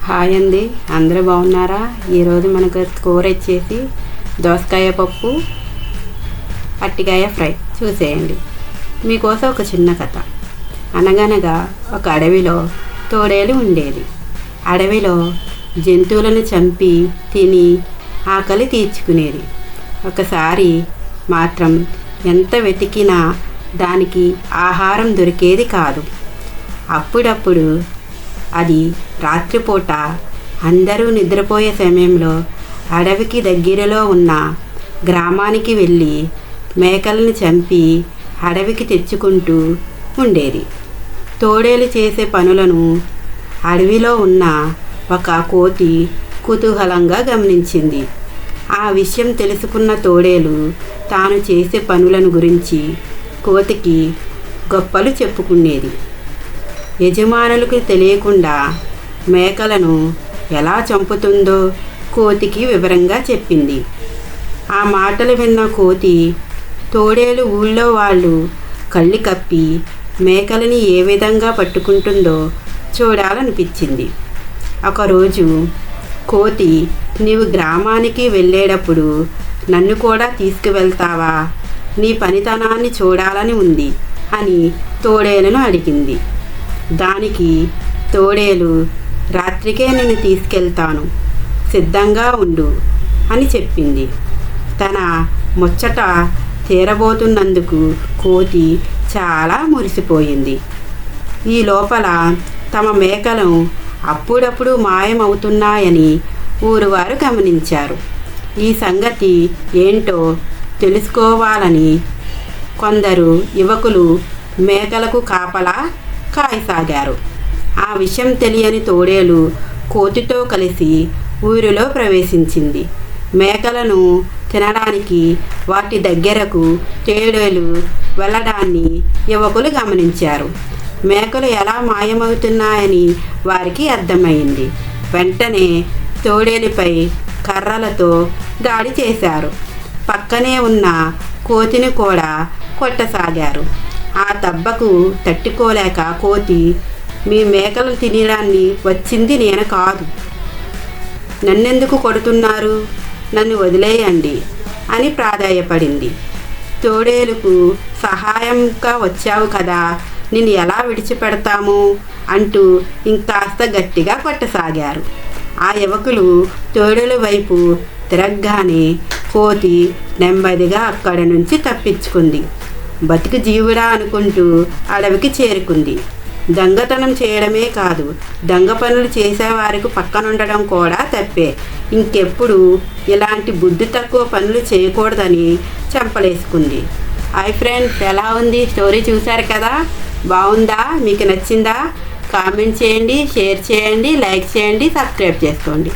Hi అండి, అందరూ బాగున్నారా? ఈరోజు మనకు కూర వచ్చేసి దోసకాయ పప్పు, అరటికాయ ఫ్రై. చూసేయండి. మీకోసం ఒక చిన్న కథ. అనగనగా ఒక అడవిలో తోడేలు ఉండేది. అడవిలో జంతువులను చంపి తిని ఆకలి తీర్చుకునేది. ఒకసారి మాత్రం ఎంత వెతికినా దానికి ఆహారం దొరికేది కాదు. అప్పుడప్పుడు అది రాత్రిపూట అందరూ నిద్రపోయే సమయంలో అడవికి దగ్గరలో ఉన్న గ్రామానికి వెళ్ళి మేకలను చంపి అడవికి తెచ్చుకుంటూ ఉండేది. తోడేలు చేసే పనులను అడవిలో ఉన్న ఒక కోతి కుతూహలంగా గమనించింది. ఆ విషయం తెలుసుకున్న తోడేలు తాను చేసే పనులను గురించి కోతికి గొప్పలు చెప్పుకునేది. యజమానులకు తెలియకుండా మేకలను ఎలా చంపుతుందో కోతికి వివరంగా చెప్పింది. ఆ మాటలు విన్న కోతి తోడేలు ఊళ్ళో వాళ్ళు కళ్ళు కప్పి మేకలని ఏ విధంగా పట్టుకుంటుందో చూడాలనిపించింది. ఒకరోజు కోతి, నీవు గ్రామానికి వెళ్ళేటప్పుడు నన్ను కూడా తీసుకువెళ్తావా? నీ పనితనాన్ని చూడాలని ఉంది అని తోడేలును అడిగింది. దానికి తోడేలు, రాత్రికే నేను తీసుకెళ్తాను, సిద్ధంగా ఉండు అని చెప్పింది. తన ముచ్చట తీరబోతున్నందుకు కోతి చాలా మురిసిపోయింది. ఈ లోపల తమ మేకలు అప్పుడప్పుడు మాయమవుతున్నాయని ఊరువారు గమనించారు. ఈ సంగతి ఏంటో తెలుసుకోవాలని కొందరు యువకులు మేకలకు కాపలా కాయసాగారు. ఆ విషయం తెలియని తోడేలు కోతితో కలిసి ఊరిలో ప్రవేశించింది. మేకలను తినడానికి వాటి దగ్గరకు తోడేలు వెళ్ళడాన్ని యువకులు గమనించారు. మేకలు ఎలా మాయమవుతున్నాయని వారికి అర్థమైంది. వెంటనే తోడేలుపై కర్రలతో దాడి చేశారు. పక్కనే ఉన్న కోతిని కూడా కొట్టసాగారు. ఆ దెబ్బకు తట్టుకోలేక కోతి, మీ మేకలు తినడాన్ని వచ్చింది నేను కాదు, నన్నెందుకు కొడుతున్నారు? నన్ను వదిలేయండి అని ప్రాధేయపడింది. తోడేలుకు సహాయంగా వచ్చావు కదా, నిన్ను ఎలా విడిచిపెడతాము అంటూ ఇంకాస్త గట్టిగా కొట్టసాగారు. ఆ యువకులు తోడేలు వైపు తిరగగానే కోతి నెమ్మదిగా అక్కడి నుంచి తప్పించుకుంది. బతికి జీవుడా అనుకుంటూ అడవికి చేరుకుంది. దొంగతనం చేయడమే కాదు, దొంగ పనులు చేసేవారికి పక్కనుండడం కూడా తప్పే. ఇంకెప్పుడు ఇలాంటి బుద్ధి తక్కువ పనులు చేయకూడదని చెంపలేసుకుంది. హాయ్ ఫ్రెండ్స్, ఎలా ఉంది స్టోరీ? చూశారు కదా, బాగుందా? మీకు నచ్చిందా? కామెంట్ చేయండి, షేర్ చేయండి, లైక్ చేయండి, సబ్స్క్రైబ్ చేసుకోండి.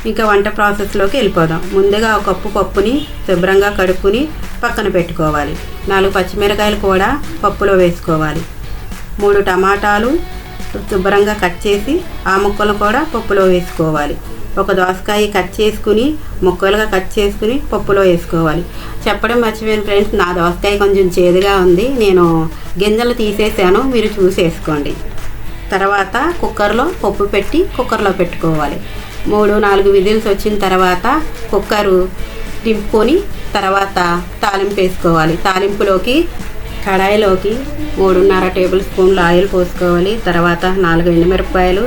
ఇంకా వంట ప్రాసెస్లోకి వెళ్ళిపోదాం. ముందుగా ఒక కప్పు పప్పుని శుభ్రంగా కడుక్కుని పక్కన పెట్టుకోవాలి. 4 పచ్చిమిరకాయలు కూడా పప్పులో వేసుకోవాలి. 3 టమాటాలు శుభ్రంగా కట్ చేసి ఆ ముక్కలు కూడా పప్పులో వేసుకోవాలి. ఒక దోసకాయ కట్ చేసుకుని ముక్కలుగా కట్ చేసుకుని పప్పులో వేసుకోవాలి. చెప్పడం మర్చిపోయాను ఫ్రెండ్స్, నా దోసకాయ కొంచెం చేదుగా ఉంది, నేను గింజలు తీసేసాను, మీరు చూసేసుకోండి. తర్వాత కుక్కర్లో పప్పు పెట్టి కుక్కర్లో పెట్టుకోవాలి. 3-4 విజిల్స్ వచ్చిన తర్వాత కుక్కరు దింపుకొని తర్వాత తాలింపు వేసుకోవాలి. తాలింపులోకి కడాయిలోకి 3.5 టేబుల్ స్పూన్లు ఆయిల్ పోసుకోవాలి. తర్వాత 4 ఎండుమిరపకాయలు,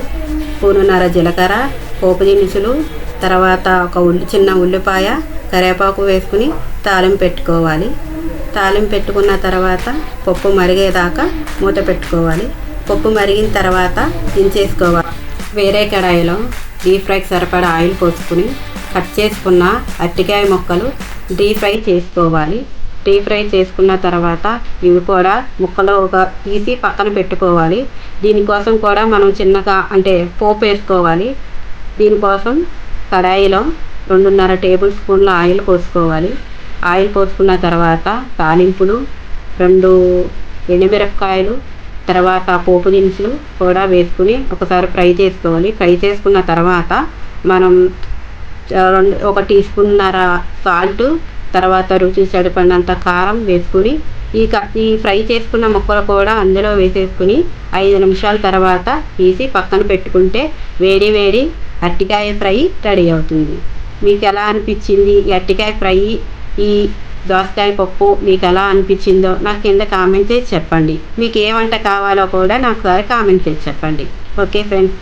స్పూనున్నర జీలకర్ర, పోపు దినుసులు, తర్వాత ఒక చిన్న ఉల్లిపాయ, కరివేపాకు వేసుకుని తాలింపు పెట్టుకోవాలి. తాలింపు పెట్టుకున్న తర్వాత పప్పు మరిగేదాకా మూత పెట్టుకోవాలి. పప్పు మరిగిన తర్వాత దించేసుకోవాలి. వేరే కడాయిలో డీప్ ఫ్రైకి సరిపడా ఆయిల్ పోసుకుని కట్ చేసుకున్న అరటికాయ ముక్కలు డీప్ ఫ్రై చేసుకోవాలి. డీప్ ఫ్రై చేసుకున్న తర్వాత ఇవి కూడా ముక్కలుగా తీసి పక్కన పెట్టుకోవాలి. దీనికోసం కూడా మనం చిన్నగా పోపు వేసుకోవాలి. దీనికోసం కడాయిలో 2.5 టేబుల్ స్పూన్ల ఆయిల్ పోసుకోవాలి. ఆయిల్ పోసుకున్న తర్వాత తాలింపులు, 2 ఎండుమిరపకాయలు, తర్వాత పోపు దినుసులు కూడా వేసుకుని ఒకసారి ఫ్రై చేసుకోవాలి. ఫ్రై చేసుకున్న తర్వాత మనం 1 టీ స్పూన్నర సాల్ట్, తర్వాత రుచి సరిపడినంత కారం వేసుకుని ఈ ఫ్రై చేసుకున్న ముక్కలు కూడా అందులో వేసేసుకుని 5 నిమిషాల తర్వాత తీసి పక్కన పెట్టుకుంటే వేడి వేడి అరటికాయ ఫ్రై రెడీ అవుతుంది. మీకు ఎలా అనిపించింది ఈ అరటికాయ ఫ్రై, ఈ దోసకాయ పప్పు మీకు ఎలా అనిపించిందో నాకు కింద కామెంట్ చేసి చెప్పండి. మీకు ఏ వంట కావాలో కూడా నాకు కామెంట్ చేసి చెప్పండి. Okay friends.